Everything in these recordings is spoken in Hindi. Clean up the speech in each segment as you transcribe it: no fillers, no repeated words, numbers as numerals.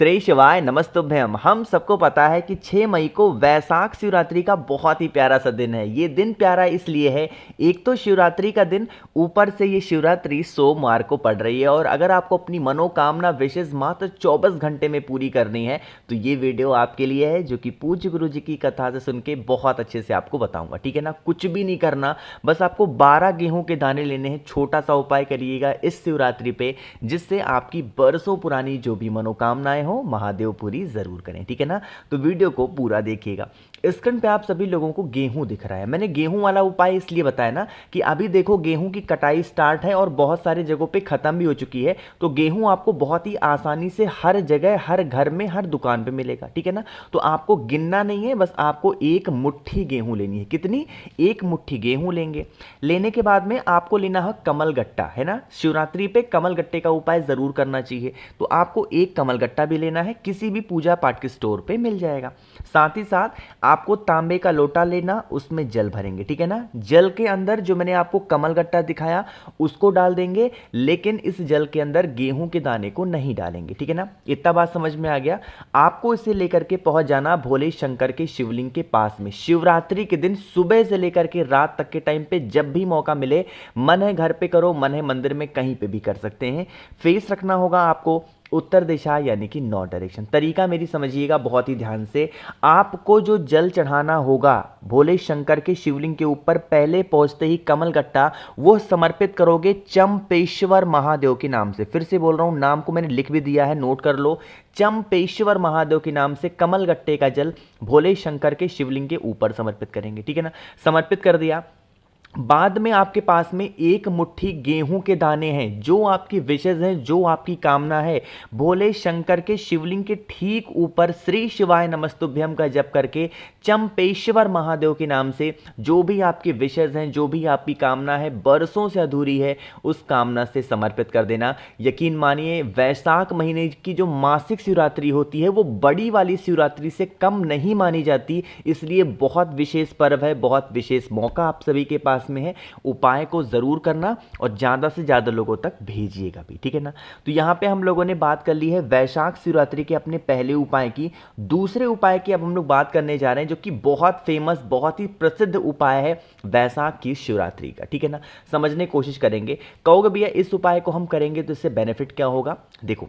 श्री शिवाय नमस्तुभ्यम। हम सबको पता है कि 6 मई को वैशाख शिवरात्रि का बहुत ही प्यारा सा दिन है। ये दिन प्यारा इसलिए है, एक तो शिवरात्रि का दिन, ऊपर से ये शिवरात्रि सोमवार को पड़ रही है। और अगर आपको अपनी मनोकामना विशेष मात्र 24 घंटे में पूरी करनी है तो ये वीडियो आपके लिए है, जो कि पूज्य गुरु जी की कथा से सुन के बहुत अच्छे से आपको बताऊंगा। ठीक है ना, कुछ भी नहीं करना, बस आपको 12 गेहूं के दाने लेने हैं। छोटा सा उपाय करिएगा इस शिवरात्रि पे, जिससे आपकी बरसों पुरानी जो भी मनोकामनाएं हो महादेव पूरी जरूर करें। ठीक है ना, तो वीडियो को पूरा देखिएगा। स्क्रीन पे आप सभी लोगों को गेहूं दिख रहा है। मैंने गेहूं वाला उपाय इसलिए बताया ना कि अभी देखो गेहूं की कटाई स्टार्ट है और बहुत सारी जगहों पे खत्म भी हो चुकी है। तो गेहूं आपको बहुत ही आसानी से हर जगह, हर घर में, हर दुकान पे मिलेगा। ठीक है ना, तो आपको गिनना नहीं है, बस आपको एक मुट्ठी गेहूं लेनी है। कितनी? एक मुट्ठी गेहूं लेंगे। लेने के बाद में आपको लेना है कमल गट्टा। है ना, शिवरात्रि पे कमल गट्टे का उपाय जरूर करना चाहिए। तो आपको एक कमल गट्टा भी लेना है, किसी भी पूजा पाठ के स्टोर पे मिल जाएगा। साथ ही साथ आपको तांबे का लोटा लेना, उसमें जल भरेंगे। ठीक है ना, जल के अंदर जो मैंने आपको कमल गट्टा दिखाया उसको डाल देंगे, लेकिन इस जल के अंदर गेहूं के दाने को नहीं डालेंगे। ठीक है ना, इतना बात समझ में आ गया। आपको इसे लेकर के पहुंच जाना भोले शंकर के शिवलिंग के पास में। शिवरात्रि के दिन सुबह से लेकर के रात तक के टाइम पे जब भी मौका मिले, मन है घर पे करो, मन है मंदिर में, कहीं पे भी कर सकते हैं। फेस रखना होगा आपको उत्तर दिशा, यानी कि नॉर्थ डायरेक्शन। तरीका मेरी समझिएगा बहुत ही ध्यान से। आपको जो जल चढ़ाना होगा भोले शंकर के शिवलिंग के ऊपर, पहले पहुंचते ही कमल गट्टा वो समर्पित करोगे चंपेश्वर महादेव के नाम से। फिर से बोल रहा हूं, नाम को मैंने लिख भी दिया है, नोट कर लो। चंपेश्वर महादेव के नाम से कमल गट्टे का जल भोले शंकर के शिवलिंग के ऊपर समर्पित करेंगे। ठीक है ना, समर्पित कर दिया। बाद में आपके पास में एक मुट्ठी गेहूं के दाने हैं, जो आपकी विशेष हैं, जो आपकी कामना है, भोले शंकर के शिवलिंग के ठीक ऊपर श्री शिवाय नमस्तुभ्यम का जप करके चंपेश्वर महादेव के नाम से जो भी आपकी विशेष हैं, जो भी आपकी कामना है, बरसों से अधूरी है, उस कामना से समर्पित कर देना। यकीन मानिए, वैशाख महीने की जो मासिक शिवरात्रि होती है वो बड़ी वाली शिवरात्रि से कम नहीं मानी जाती, इसलिए बहुत विशेष पर्व है, बहुत विशेष मौका आप सभी के पास में है। उपाय को जरूर करना और ज्यादा से ज्यादा लोगों तक भेजिएगा भी। ठीक है ना, तो यहां पे हम लोगों ने बात कर ली है वैशाख शिवरात्रि के अपने पहले उपाय की। दूसरे उपाय की अब हम लोग बात करने जा रहे हैं, जो कि बहुत फेमस, बहुत ही प्रसिद्ध उपाय है वैशाख की शिवरात्रि का। ठीक है ना, समझने की कोशिश करेंगे। कहोगे भैया इस उपाय को हम करेंगे तो इससे बेनिफिट क्या होगा? देखो,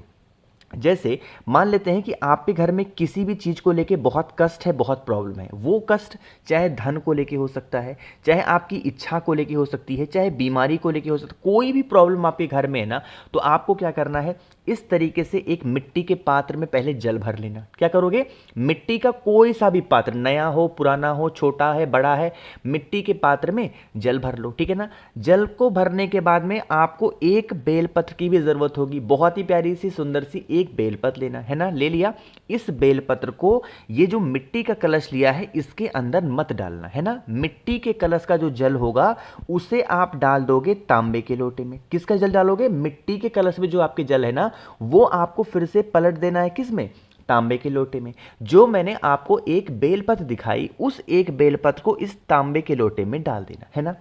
जैसे मान लेते हैं कि आपके घर में किसी भी चीज़ को लेके बहुत कष्ट है, बहुत प्रॉब्लम है। वो कष्ट चाहे धन को लेके हो सकता है, चाहे आपकी इच्छा को लेके हो सकती है, चाहे बीमारी को लेके हो सकता है। कोई भी प्रॉब्लम आपके घर में है ना, तो आपको क्या करना है, इस तरीके से एक मिट्टी के पात्र में पहले जल भर लेना। क्या करोगे? मिट्टी का कोई सा भी पात्र, नया हो, पुराना हो, छोटा है, बड़ा है, मिट्टी के पात्र में जल भर लो। ठीक है ना, जल को भरने के बाद में आपको एक बेलपत्र की भी जरूरत होगी। बहुत ही प्यारी सी सुंदर सी एक बेलपत्र लेना है ना, ले लिया। इस बेलपत्र को, ये जो मिट्टी का कलश लिया है, इसके अंदर मत डालना है ना। मिट्टी के कलश का जो जल होगा उसे आप डाल दोगे तांबे के लोटे में। किसका जल डालोगे? मिट्टी के कलश में जो आपके जल है ना, वो आपको फिर से पलट देना है। किस में? तांबे के लोटे में। जो मैंने आपको एक बेलपत्र दिखाई, उस एक बेलपत्र को इस तांबे के लोटे में डाल देना है ना।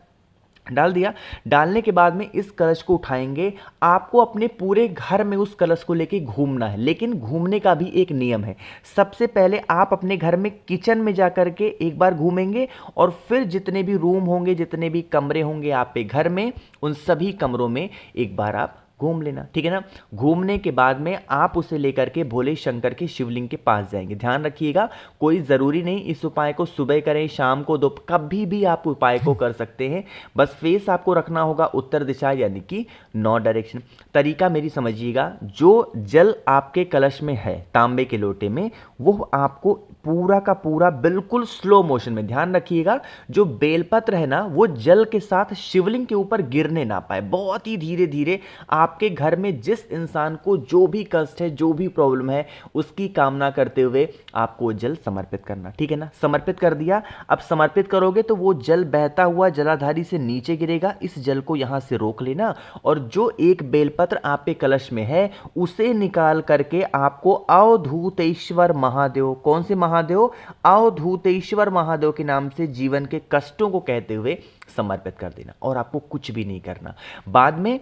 डाल दिया। डालने के बाद में इस कलश को उठाएंगे। आपको अपने पूरे घर में उस कलश को लेके घूमना है, लेकिन घूमने का भी एक नियम है। सबसे पहले आप अपने घर में किचन में जाकर के एक बार घूमेंगे, और फिर जितने भी रूम होंगे, जितने भी कमरे होंगे आपके घर में, उन सभी कमरों में एक बार आप घूम लेना। ठीक है ना, घूमने के बाद में आप उसे लेकर के भोले शंकर के शिवलिंग के पास जाएंगे। ध्यान रखिएगा, कोई ज़रूरी नहीं इस उपाय को सुबह करें, शाम को, दोपहर, कभी भी आप उपाय को कर सकते हैं। बस फेस आपको रखना होगा उत्तर दिशा, यानी कि नॉर्थ डायरेक्शन। तरीका मेरी समझिएगा, जो जल आपके कलश में है तांबे के लोटे में, वो आपको पूरा का पूरा बिल्कुल स्लो मोशन में, ध्यान रखिएगा, जो बेलपत्र है ना, वो जल के साथ शिवलिंग के ऊपर गिरने ना पाए। बहुत ही धीरे धीरे आपके घर में जिस इंसान को जो भी कष्ट है, जो भी प्रॉब्लम है, उसकी कामना करते हुए आपको जल समर्पित करना। ठीक है ना, समर्पित कर दिया। अब समर्पित करोगे तो वो जल बहता हुआ जलाधारी से नीचे गिरेगा। इस जल को यहां से रोक लेना, और जो एक बेलपत्र आपके कलश में है उसे निकाल करके आपको अवधूतेश्वर महादेव, कौन से महादेव? अवधूतेश्वर महादेव के नाम से जीवन के कष्टों को कहते हुए समर्पित कर देना। और आपको कुछ भी नहीं करना। बाद में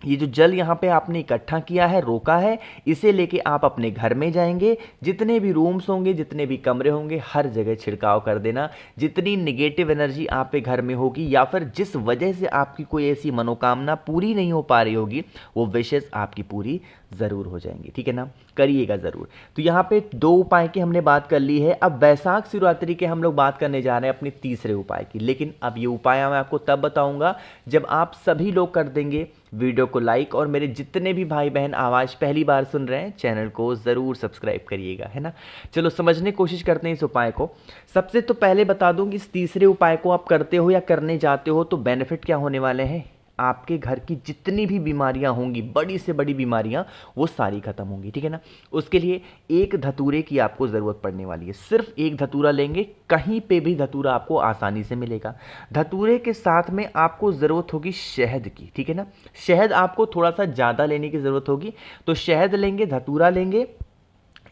ये जो जल यहाँ पे आपने इकट्ठा किया है, रोका है, इसे लेके आप अपने घर में जाएंगे, जितने भी रूम्स होंगे, जितने भी कमरे होंगे, हर जगह छिड़काव कर देना। जितनी निगेटिव एनर्जी आप पे घर में होगी या फिर जिस वजह से आपकी कोई ऐसी मनोकामना पूरी नहीं हो पा रही होगी, वो विशेष आपकी पूरी ज़रूर हो जाएंगी। ठीक है ना, करिएगा ज़रूर। तो यहाँ पे 2 उपाय की हमने बात कर ली है। अब वैशाख शिवरात्रि के हम लोग बात करने जा रहे हैं अपने तीसरे उपाय की। लेकिन अब ये उपाय मैं आपको तब बताऊंगा जब आप सभी लोग कर देंगे वीडियो को लाइक, और मेरे जितने भी भाई बहन आवाज़ पहली बार सुन रहे हैं चैनल को ज़रूर सब्सक्राइब करिएगा, है ना। चलो समझने की कोशिश करते हैं इस उपाय को। सबसे तो पहले बता दूं कि इस तीसरे उपाय को आप करते हो या करने जाते हो तो बेनिफिट क्या होने वाले हैं। आपके घर की जितनी भी बीमारियां होंगी, बड़ी से बड़ी बीमारियां, वो सारी खत्म होंगी। ठीक है ना। उसके लिए एक धतूरे की आपको ज़रूरत पड़ने वाली है। सिर्फ एक धतूरा लेंगे, कहीं पे भी धतूरा आपको आसानी से मिलेगा। धतूरे के साथ में आपको ज़रूरत होगी शहद की। ठीक है ना। शहद आपको थोड़ा सा ज़्यादा लेने की ज़रूरत होगी। तो शहद लेंगे, धतूरा लेंगे,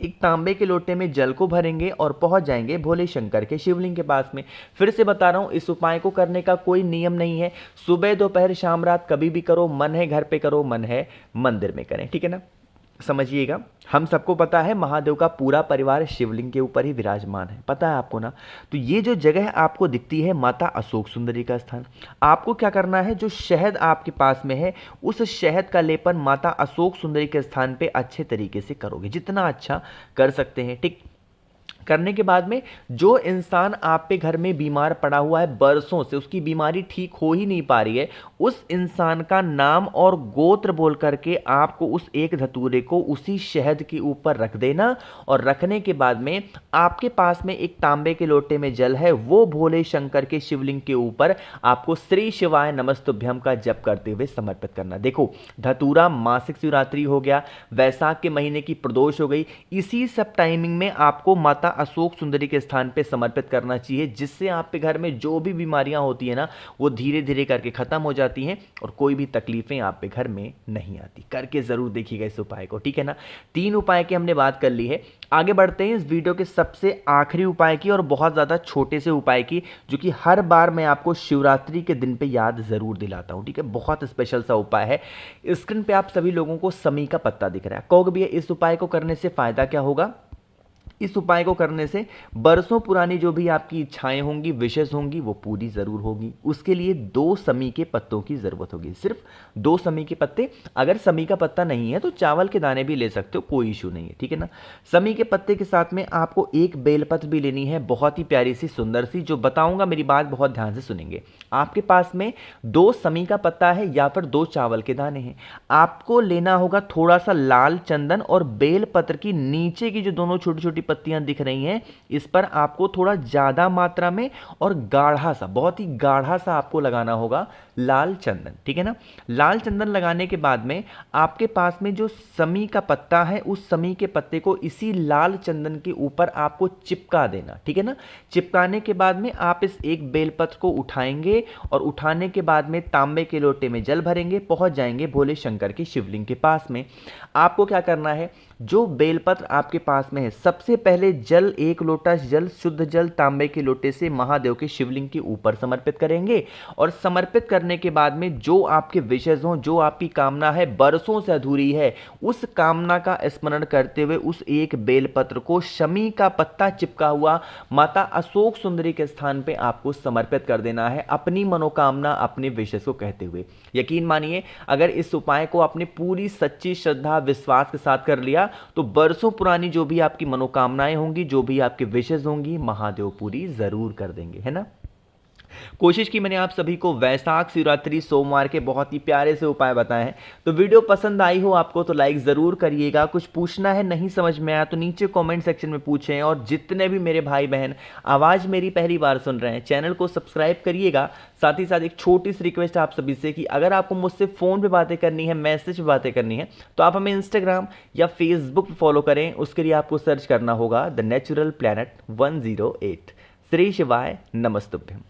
एक तांबे के लोटे में जल को भरेंगे और पहुंच जाएंगे भोले शंकर के शिवलिंग के पास में। फिर से बता रहा हूं, इस उपाय को करने का कोई नियम नहीं है। सुबह दोपहर शाम रात कभी भी करो, मन है घर पे करो, मन है मंदिर में करें। ठीक है ना। समझिएगा, हम सबको पता है महादेव का पूरा परिवार शिवलिंग के ऊपर ही विराजमान है, पता है आपको ना। तो ये जो जगह आपको दिखती है माता अशोक सुंदरी का स्थान, आपको क्या करना है, जो शहद आपके पास में है उस शहद का लेपन माता अशोक सुंदरी के स्थान पे अच्छे तरीके से करोगे, जितना अच्छा कर सकते हैं। ठीक करने के बाद में जो इंसान आप पे घर में बीमार पड़ा हुआ है बरसों से, उसकी बीमारी ठीक हो ही नहीं पा रही है, उस इंसान का नाम और गोत्र बोल करके आपको उस एक धतूरे को उसी शहद के ऊपर रख देना। और रखने के बाद में आपके पास में एक तांबे के लोटे में जल है, वो भोले शंकर के शिवलिंग के ऊपर आपको श्री शिवाय नमस्तुभ्यम का जप करते हुए समर्पित करना। देखो, धतूरा मासिक शिवरात्रि हो गया, वैशाख के महीने की प्रदोष हो गई, इसी सब टाइमिंग में आपको माता अशोक सुंदरी के स्थान पे समर्पित करना चाहिए, जिससे आपके घर में जो भी बीमारियां होती है ना, वो धीरे धीरे करके खत्म हो जाती हैं और कोई भी तकलीफें आप पे घर में नहीं आती। करके जरूर देखिएगा इस उपाय को। ठीक है ना। 3 उपाय की हमने बात कर ली है। आगे बढ़ते हैं इस वीडियो के सबसे आखिरी उपाय की और बहुत ज्यादा छोटे से उपाय की, जो कि हर बार मैं आपको शिवरात्रि के दिन पे याद जरूर दिलाता हूं। ठीक है, बहुत स्पेशल सा उपाय है। स्क्रीन पे आप सभी लोगों को समी का पत्ता दिख रहा है। कहोगे भैया इस उपाय को करने से फायदा क्या होगा। इस उपाय को करने से बरसों पुरानी जो भी आपकी इच्छाएं होंगी, विशेष होंगी, वो पूरी जरूर होगी। उसके लिए 2 समी के पत्तों की जरूरत होगी, सिर्फ 2 समी के पत्ते। अगर समी का पत्ता नहीं है तो चावल के दाने भी ले सकते हो, कोई इशू नहीं है। ठीक है ना। समी के पत्ते के साथ में आपको एक बेलपत्र भी लेनी है, बहुत ही प्यारी सी सुंदर सी, जो बताऊंगा मेरी बात बहुत ध्यान से सुनेंगे। आपके पास में 2 समी का पत्ता है या फिर 2 चावल के दाने हैं, आपको लेना होगा थोड़ा सा लाल चंदन, और बेलपत्र की नीचे की जो दोनों छोटी छोटी पत्तियां दिख रही हैं, इस पर आपको थोड़ा ज्यादा मात्रा में और गाढ़ा सा, बहुत ही गाढ़ा सा आपको लगाना होगा लाल चंदन। ठीक है ना। लाल चंदन लगाने के बाद में आपके पास में जो समी का पत्ता है, उस समी के पत्ते को इसी लाल चंदन के ऊपर आपको चिपका देना। ठीक है ना। चिपकाने के बाद में आप इस एक बेलपत्र को उठाएंगे और उठाने के बाद में तांबे के लोटे में जल भरेंगे, पहुंच जाएंगे भोले शंकर के शिवलिंग के पास में। आपको क्या करना है, जो बेलपत्र आपके पास में है, सबसे पहले जल, 1 लोटा जल, शुद्ध जल तांबे के लोटे से महादेव के शिवलिंग के ऊपर समर्पित करेंगे। और समर्पित करने के बाद में जो आपके विशेष हो, जो आपकी कामना है बरसों से अधूरी है, उस कामना का स्मरण करते हुए उस एक बेलपत्र को शमी का पत्ता चिपका हुआ माता अशोक सुंदरी के स्थान पे आपको समर्पित कर देना है, अपनी मनोकामना, अपने विशेष को कहते हुए। यकीन मानिए, अगर इस उपाय को आपने पूरी सच्ची श्रद्धा विश्वास के साथ कर लिया तो बरसों पुरानी जो भी आपकी मनोकामनाएं होंगी, जो भी आपके विशेष होंगी, महादेव पूरी जरूर कर देंगे, है ना। कोशिश की मैंने आप सभी को वैशाख शिवरात्रि सोमवार के बहुत ही प्यारे से उपाय बताए हैं। तो वीडियो पसंद आई हो आपको तो लाइक ज़रूर करिएगा। कुछ पूछना है, नहीं समझ में आया तो नीचे कमेंट सेक्शन में पूछें। और जितने भी मेरे भाई बहन आवाज़ मेरी पहली बार सुन रहे हैं, चैनल को सब्सक्राइब करिएगा। साथ ही साथ एक छोटी सी रिक्वेस्ट आप सभी से कि अगर आपको मुझसे फ़ोन पर बातें करनी है, मैसेज पर बातें करनी है, तो आप हमें इंस्टाग्राम या फेसबुक पर फॉलो करें। उसके लिए आपको सर्च करना होगा द नेचुरल प्लैनेट 108। श्री शिवाय नमस्तुभ्यम।